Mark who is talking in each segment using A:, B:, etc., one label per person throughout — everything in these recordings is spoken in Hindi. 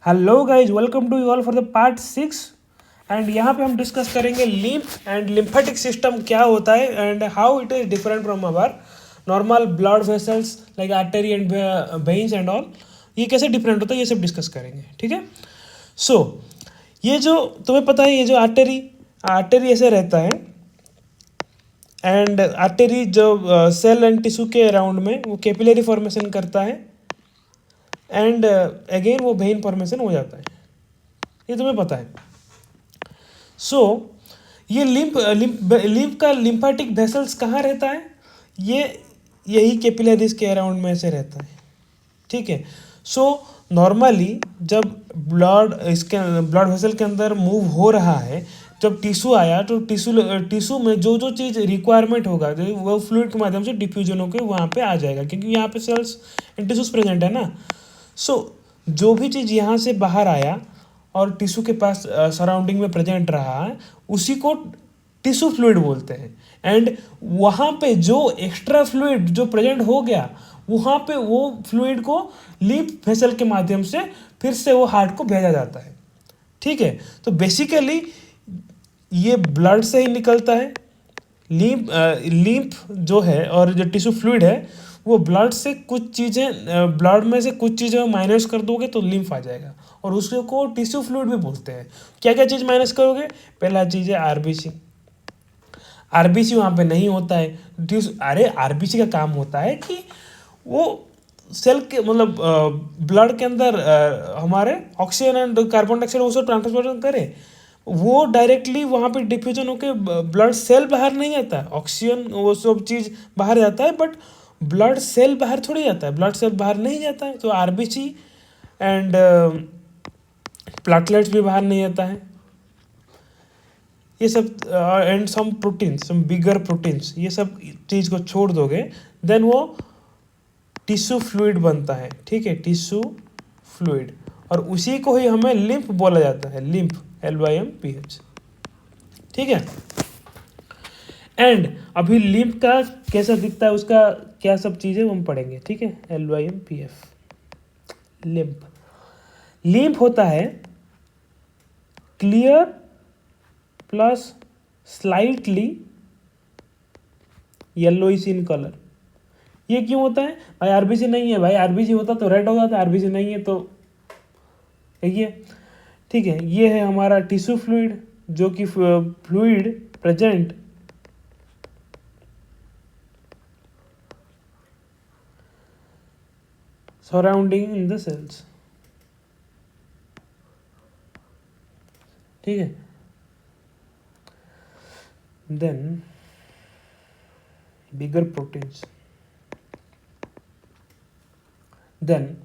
A: Hello guys, welcome to you all for the part 6। And यहाँ पे हम डिस्कस करेंगे लिम्फ एंड लिम्फेटिक सिस्टम क्या होता है and how it is different from our normal blood vessels like artery and veins and all. ये कैसे डिफरेंट होता है ये सब डिस्कस करेंगे, ठीक है। सो ये जो तुम्हें पता है, ये जो आर्टरी आर्टरी ऐसे रहता है एंड आर्टरी जो सेल एंड टिश्यू के अराउंड में वो कैपिलरी फॉर्मेशन करता है एंड अगेन वो वेन फॉर्मेशन हो जाता है, ये तुम्हें पता है। सो ये लिम्फ का लिम्फेटिक वेसल्स कहाँ रहता है, ये यही कैपिलरीज के अराउंड में से रहता है, ठीक है। सो नॉर्मली जब ब्लड वेसल के अंदर मूव हो रहा है, जब टिश्यू आया तो टिश्यू में जो जो चीज़ रिक्वायरमेंट होगा वो फ्लूइड के माध्यम से डिफ्यूजन होकर वहाँ पे आ जाएगा, क्योंकि यहाँ पे सेल्स एंड टिश्यूज प्रेजेंट है ना। सो जो भी चीज़ यहाँ से बाहर आया और टिश्यू के पास सराउंडिंग में प्रेजेंट रहा है, उसी को टिश्यू फ्लूइड बोलते हैं। एंड वहाँ पे जो एक्स्ट्रा फ्लूइड जो प्रेजेंट हो गया, वहाँ पे वो फ्लूइड को लिम्फ वेसल के माध्यम से फिर से वो हार्ट को भेजा जाता है, ठीक है। तो बेसिकली ये ब्लड से ही निकलता है। लिम्फ जो है और जो टिश्यू फ्लूइड है वो ब्लड से कुछ चीज़ें, ब्लड में से कुछ चीज़ें माइनस कर दोगे तो लिम्फ आ जाएगा, और उसको टिश्यू फ्लूइड भी बोलते हैं। क्या क्या चीज़ माइनस करोगे? पहला चीज़ है आरबीसी। आरबीसी वहाँ पे नहीं होता है। अरे आरबीसी का काम होता है कि वो सेल के मतलब ब्लड के अंदर हमारे ऑक्सीजन एंड कार्बन डाइऑक्साइड वो सब ट्रांसफर करे, वो डायरेक्टली वहाँ पे डिफ्यूजन होकर ब्लड सेल बाहर नहीं जाता है। ऑक्सीजन वो सब चीज़ बाहर जाता है, बट ब्लड सेल बाहर थोड़ी जाता है, ब्लड सेल बाहर नहीं जाता है। तो आरबीसी एंड प्लेटलेट्स भी बाहर नहीं जाता है, ये सब and some proteins, some bigger proteins, ये सब चीज़ को छोड़ दोगे देन वो टिश्यू फ्लूइड बनता है, ठीक है, टिश्यू फ्लूइड। और उसी को ही हमें लिम्फ बोला जाता है, लिम्फ, LYMPH, ठीक है। एंड अभी लिम्फ का कैसा दिखता है, उसका क्या सब चीज़ें हम पढ़ेंगे, ठीक है। LYMPF lymph. लिम्फ होता है clear plus slightly yellowish in colour. ये क्यों होता है भाई? आरबीसी नहीं है भाई, आरबीसी होता तो रेड हो जाता, आरबीसी नहीं है तो ये, ठीक है। ये है हमारा टिश्यू फ्लूइड, जो कि fluid present surrounding in the cells, ठीक है। Then bigger proteins, then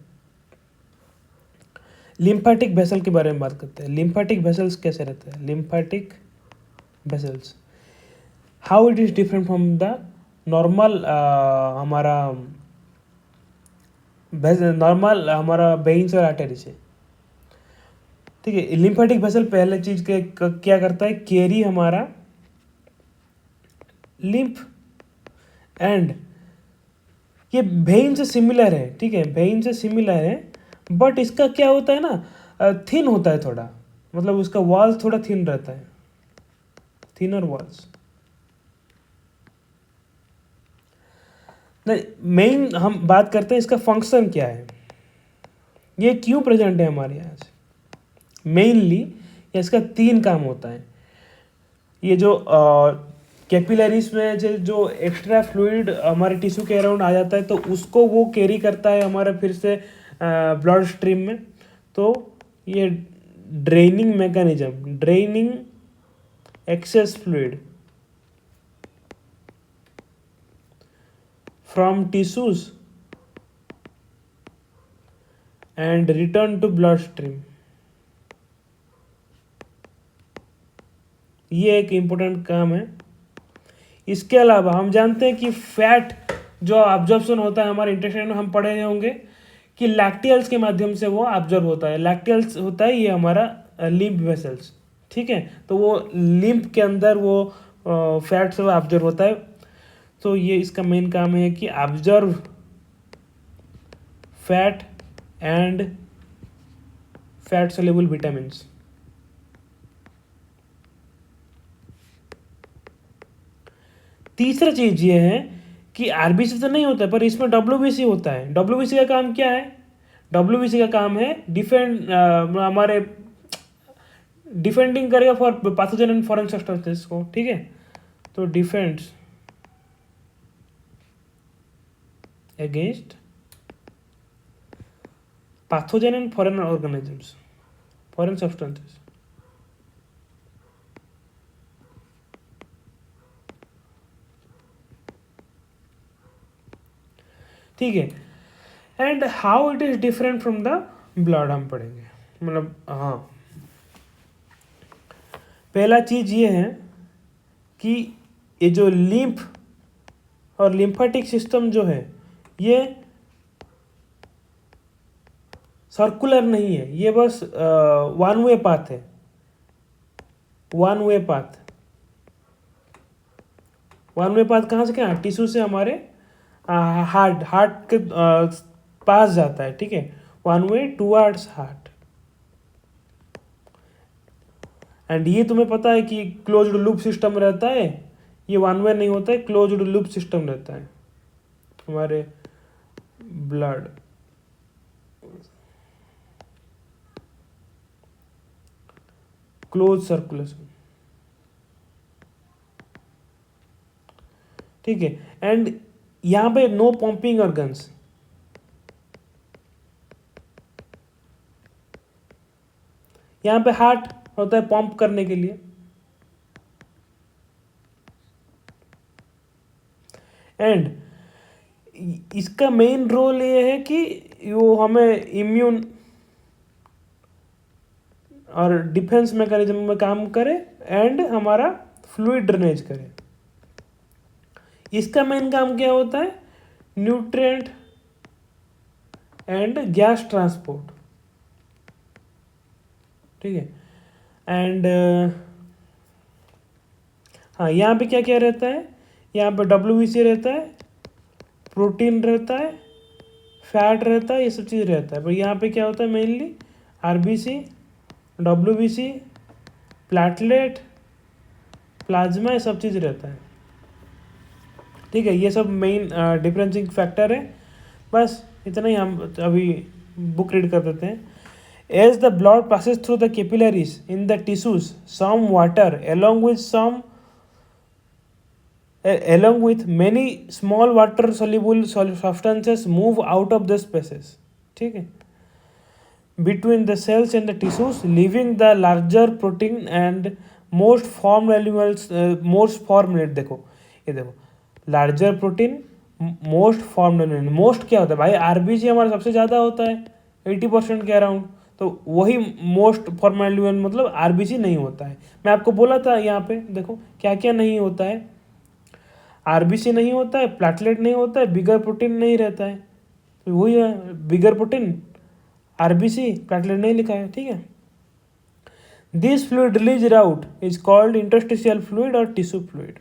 A: lymphatic vessel के बारे में बात करते हैं। लिम्फेटिक वेसल्स कैसे रहते हैं? Lymphatic vessels, how it is different from the normal हमारा वेन्स और आर्टरी से, ठीक है। लिम्फेटिक वेसल पहले चीज के क्या करता है, कैरी हमारा लिम्फ, एंड ये वेन से सिमिलर है, ठीक है, वेन से सिमिलर है, बट इसका क्या होता है ना, थिन होता है थोड़ा, मतलब उसका वॉल थोड़ा थिन रहता है, थिनर वॉल्स। मेन हम बात करते हैं इसका फंक्शन क्या है, ये क्यों प्रेजेंट है हमारे यहाँ से। मेनली इसका 3 काम होता है। ये जो कैपिलरीज में जो एक्स्ट्रा फ्लूइड हमारे टिश्यू के अराउंड आ जाता है, तो उसको वो कैरी करता है हमारे फिर से ब्लड स्ट्रीम में। तो ये draining mechanism, draining excess fluid from tissues and return to blood stream, ये एक इम्पोर्टेंट काम है। इसके अलावा हम जानते हैं कि फैट जो ऑब्जर्प्शन होता है हमारे इंटेस्टाइन में, हम पढ़े होंगे कि लैक्टियल्स के माध्यम से वो ऑब्जर्व होता है। लैक्टियल्स होता है ये हमारा लिम्फ वेसल्स, ठीक है। तो वो लिम्फ के अंदर वो फैट से ऑब्जर्व होता है। तो ये इसका मेन काम है कि observe fat and fat soluble vitamins. तीसरा चीज ये है कि आरबीसी तो नहीं होता है पर इसमें डब्ल्यूबीसी होता है। डब्ल्यूबीसी का काम क्या है? डब्ल्यूबीसी का काम है डिफेंड, हमारे डिफेंडिंग करेगा for pathogen and foreign substances को, ठीक है। तो defends against pathogen and foreign organisms, foreign substances. ठीक है। And how it is different from the blood हम पढ़ेंगे, मतलब हाँ, पहला चीज ये है कि ये जो लिम्फ और लिम्फेटिक सिस्टम जो है ये सर्कुलर नहीं है, ये बस वन वे पाथ है, one way path. One way path कहाँ से कहाँ? टिश्यू से हमारे हार्ट के पास जाता है, ठीक है, one way towards heart. And ये तुम्हें पता है कि क्लोज्ड लूप सिस्टम रहता है, ये वन वे नहीं होता है, क्लोज्ड लूप सिस्टम रहता है हमारे ब्लड। क्लोज सर्कुलेशन, ठीक है। एंड यहां पे नो पंपिंग ऑर्गन्स, यहां पे हार्ट होता है पंप करने के लिए। एंड इसका मेन रोल ये है कि वो हमें इम्यून और डिफेंस मैकेनिज्म में काम करे एंड हमारा फ्लूइड ड्रेनेज करे। इसका मेन काम क्या होता है? न्यूट्रिएंट एंड गैस ट्रांसपोर्ट, ठीक है। एंड हाँ, यहाँ पे क्या क्या रहता है? यहाँ पे डब्ल्यूबीसी रहता है, प्रोटीन रहता है, फैट रहता है, ये सब चीज़ रहता है। पर यहाँ पे क्या होता है? Mainly RBC, WBC, platelet, plasma, ये सब चीज़ रहता है, ठीक है। ये सब मेन डिफरेंसिंग फैक्टर है। बस इतना ही हम अभी बुक रीड कर देते हैं। As the blood passes through the capillaries in the tissues, some water along with many small water soluble substances move out of the spaces, ठीक है, between the cells and the tissues, leaving the larger protein and most formed animals most formed, देखो ये देखो, larger protein, most formed element. Most क्या होता है भाई? आरबीसी हमारा सबसे ज़्यादा होता है 80% के अराउंड, तो वही मोस्ट फॉर्म्ड एलिमेंट, मतलब आरबीसी नहीं होता है। मैं आपको बोला था यहाँ पे देखो क्या क्या नहीं होता है। आरबीसी नहीं होता है, प्लेटलेट नहीं होता है, बिगर प्रोटीन नहीं रहता है, तो वही है बिगर प्रोटीन, आरबीसी, प्लेटलेट नहीं लिखा है, ठीक है। This fluid release route is called interstitial fluid और tissue fluid.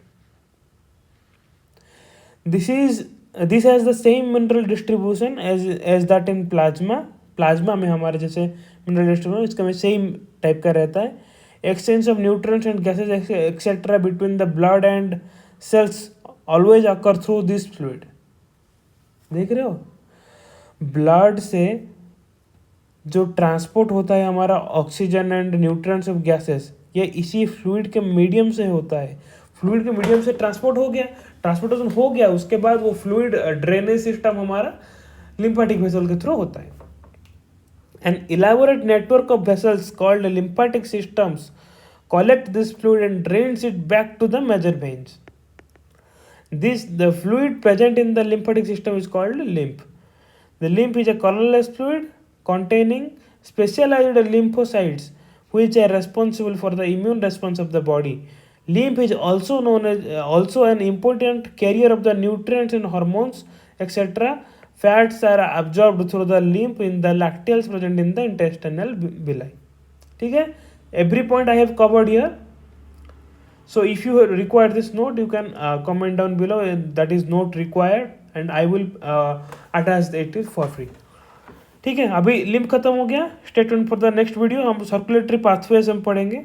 A: This has the same mineral distribution as that in plasma. Plasma में हमारे जैसे मिनरल डिस्ट्रीब्यूशन, इसका में सेम टाइप का रहता है। Exchange of nutrients and gases etcetera between the blood and cells always occur through this fluid. देख रहे हो, ब्लड से जो ट्रांसपोर्ट होता है हमारा oxygen and nutrients of gases, ये इसी फ्लूइड के मीडियम से होता है। फ्लूइड के मीडियम से ट्रांसपोर्ट हो गया, ट्रांसपोर्टेशन हो गया, उसके बाद वो फ्लूइड ड्रेनेज सिस्टम हमारा लिम्फेटिक वेसल के थ्रू होता है। An elaborate network of vessels called lymphatic systems collect this fluid and drains it back to the major veins. The fluid present in the lymphatic system is called lymph. The lymph is a colorless fluid containing specialized lymphocytes which are responsible for the immune response of the body. Lymph is also known as also an important carrier of the nutrients and hormones, etc. Fats are absorbed through the lymph in the lacteals present in the intestinal villi. ठीक है, every point I have covered here. So if you require this note, you can comment down below. That is not required, and I will attach it for free. ठीक है, अभी लिम्फ खत्म हो गया। Stay tuned for the next video, हम सर्कुलेटरी पाथवेज हम पढ़ेंगे।